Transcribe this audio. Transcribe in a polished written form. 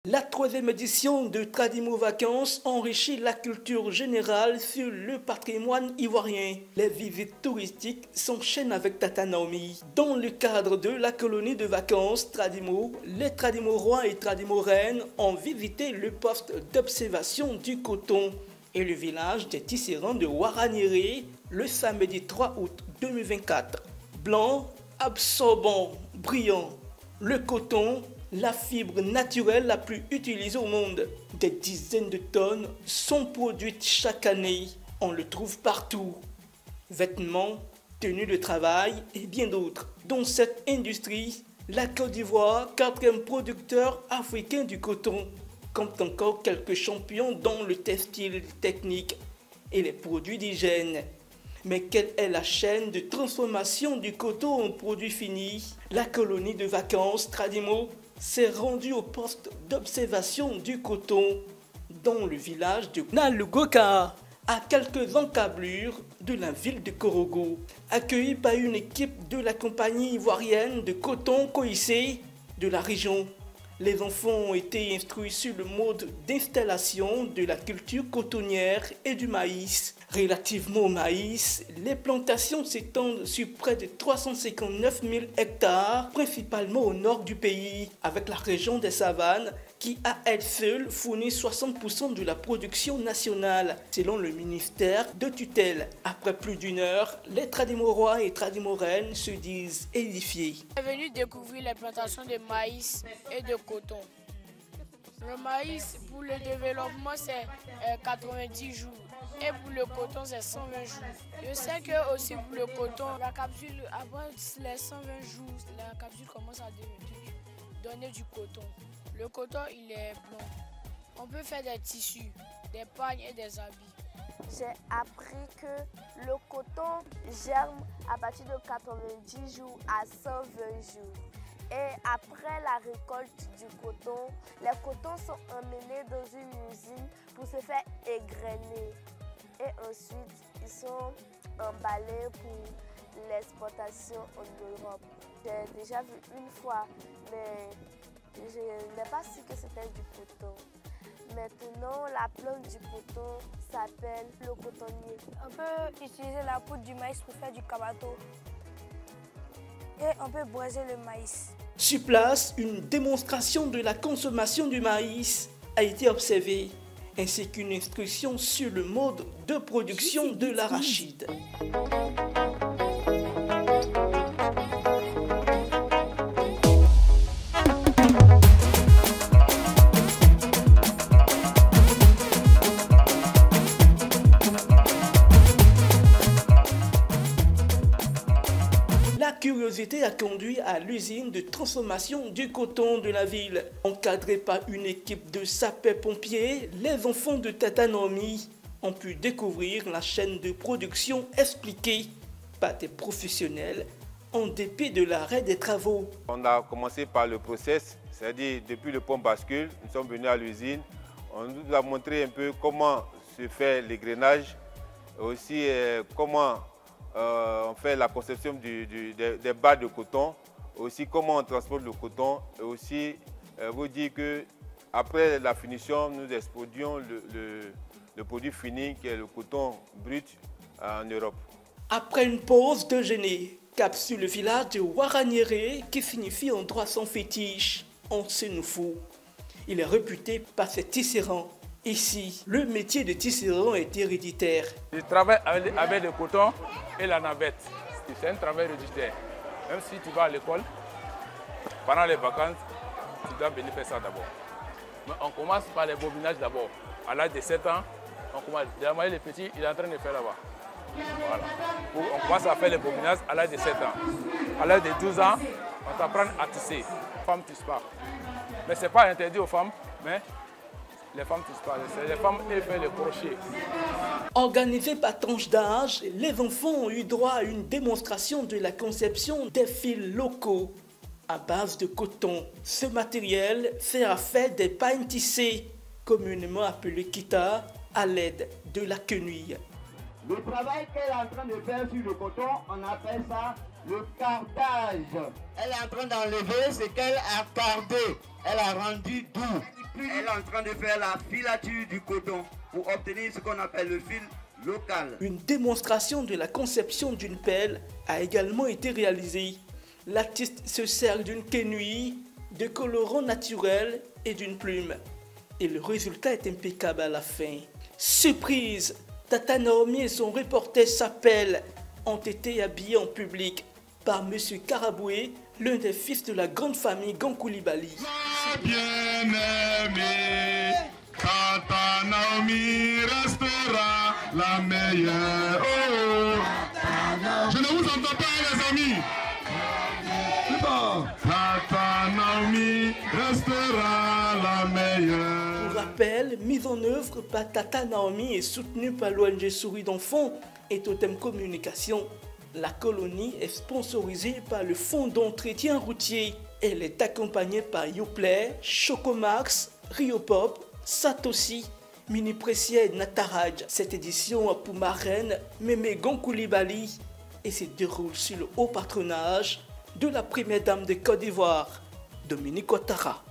La troisième édition de Tradimo Vacances enrichit la culture générale sur le patrimoine ivoirien. Les visites touristiques s'enchaînent avec Tata Naomi. Dans le cadre de la colonie de vacances Tradimo, les Tradimorois et Tradimoraines ont visité le poste d'observation du coton et le village des tisserands de Ouaraniéré le samedi 3 août 2024. Blanc, absorbant, brillant, le coton, la fibre naturelle la plus utilisée au monde. Des dizaines de tonnes sont produites chaque année. On le trouve partout. Vêtements, tenues de travail et bien d'autres. Dans cette industrie, la Côte d'Ivoire, quatrième producteur africain du coton, compte encore quelques champions dans le textile technique et les produits d'hygiène. Mais quelle est la chaîne de transformation du coton en produit fini? La colonie de vacances Tradimo s'est rendue au poste d'observation du coton dans le village de Nalugoka, à quelques encablures de la ville de Korogo. Accueilli par une équipe de la compagnie ivoirienne de coton Koissé de la région, les enfants ont été instruits sur le mode d'installation de la culture cotonnière et du maïs. Relativement au maïs, les plantations s'étendent sur près de 359 000 hectares, principalement au nord du pays, avec la région des savanes qui à elle seule fournit 60% de la production nationale, selon le ministère de tutelle. Après plus d'une heure, les Tradimorois et Tradimoraines se disent édifiés. Je suis venu découvrir les plantations de maïs et de coton. Le maïs, pour le développement, c'est 90 jours. Et pour le coton, c'est 120 jours. Je sais que aussi pour le coton, la capsule, après les 120 jours, la capsule commence à donner du coton. Le coton, il est blanc. On peut faire des tissus, des pagnes et des habits. J'ai appris que le coton germe à partir de 90 jours à 120 jours. Et après la récolte du coton, les cotons sont emmenés dans une usine pour se faire égrener. Et ensuite, ils sont emballés pour l'exportation en Europe. J'ai déjà vu une fois, mais je n'ai pas su que c'était du coton. Maintenant, la plante du coton s'appelle le cotonnier. On peut utiliser la poudre du maïs pour faire du kabato. Et on peut braiser le maïs. Sur place, une démonstration de la consommation du maïs a été observée, ainsi qu'une instruction sur le mode de production de l'arachide. La curiosité a conduit à l'usine de transformation du coton de la ville. Encadrés par une équipe de sapeurs-pompiers, les enfants de Tata Naomi ont pu découvrir la chaîne de production expliquée par des professionnels en dépit de l'arrêt des travaux. On a commencé par le process, c'est-à-dire depuis le pont bascule, nous sommes venus à l'usine. On nous a montré un peu comment se fait l'égrenage, aussi comment on fait la conception des barres de coton, aussi comment on transporte le coton, et aussi vous dire qu'après la finition, nous exportions le produit fini qui est le coton brut en Europe. Après une pause déjeuner, cap sur le village de Ouaraniéré qui signifie en droit son fétiche, en Sénoufou. Il est réputé par ses tisserands. Ici, le métier de tisserand est héréditaire. Je travaille avec le coton et la navette. C'est un travail héréditaire. Même si tu vas à l'école, pendant les vacances, tu dois venir faire ça d'abord. Mais on commence par les bobinages d'abord. À l'âge de 7 ans, on commence. Déjà, le petit, il est en train de faire là-bas. Voilà. On commence à faire les bobinages à l'âge de 7 ans. À l'âge de 12 ans, on t'apprend à tisser. Les femmes tissent pas. Mais ce n'est pas interdit aux femmes, mais les femmes tissent pas. C'est les femmes qui font le crochet. Organisés par tranche d'âge, les enfants ont eu droit à une démonstration de la conception des fils locaux à base de coton. Ce matériel sert à faire des pagnes tissées, communément appelées kita, à l'aide de la quenouille. Le travail qu'elle est en train de faire sur le coton, on appelle ça le cardage. Elle est en train d'enlever ce qu'elle a cardé. Elle a rendu doux. Elle est en train de faire la filature du coton pour obtenir ce qu'on appelle le fil local. Une démonstration de la conception d'une pelle a également été réalisée. L'artiste se sert d'une quenouille, de colorants naturels et d'une plume. Et le résultat est impeccable à la fin. Surprise! Tata Naomi et son reporter s'appellent ont été habillés en public par M. Karaboué, l'un des fils de la grande famille Gankoulibaly. Bien-aimée, Tata Naomi restera la meilleure. Oh, je ne vous entends pas, les amis. Tata Naomi restera la meilleure. Pour rappel, mise en œuvre par Tata Naomi et soutenue par l'ONG Souris d'enfants et Totem Communication. La colonie est sponsorisée par le Fonds d'entretien routier. Elle est accompagnée par Youplay, Chocomax, Riopop, Satoshi, Mini Pressier et Nataraj. Cette édition a pour marraine Mémé Gankoulibaly et se déroule sous le haut patronage de la première dame de Côte d'Ivoire, Dominique Ouattara.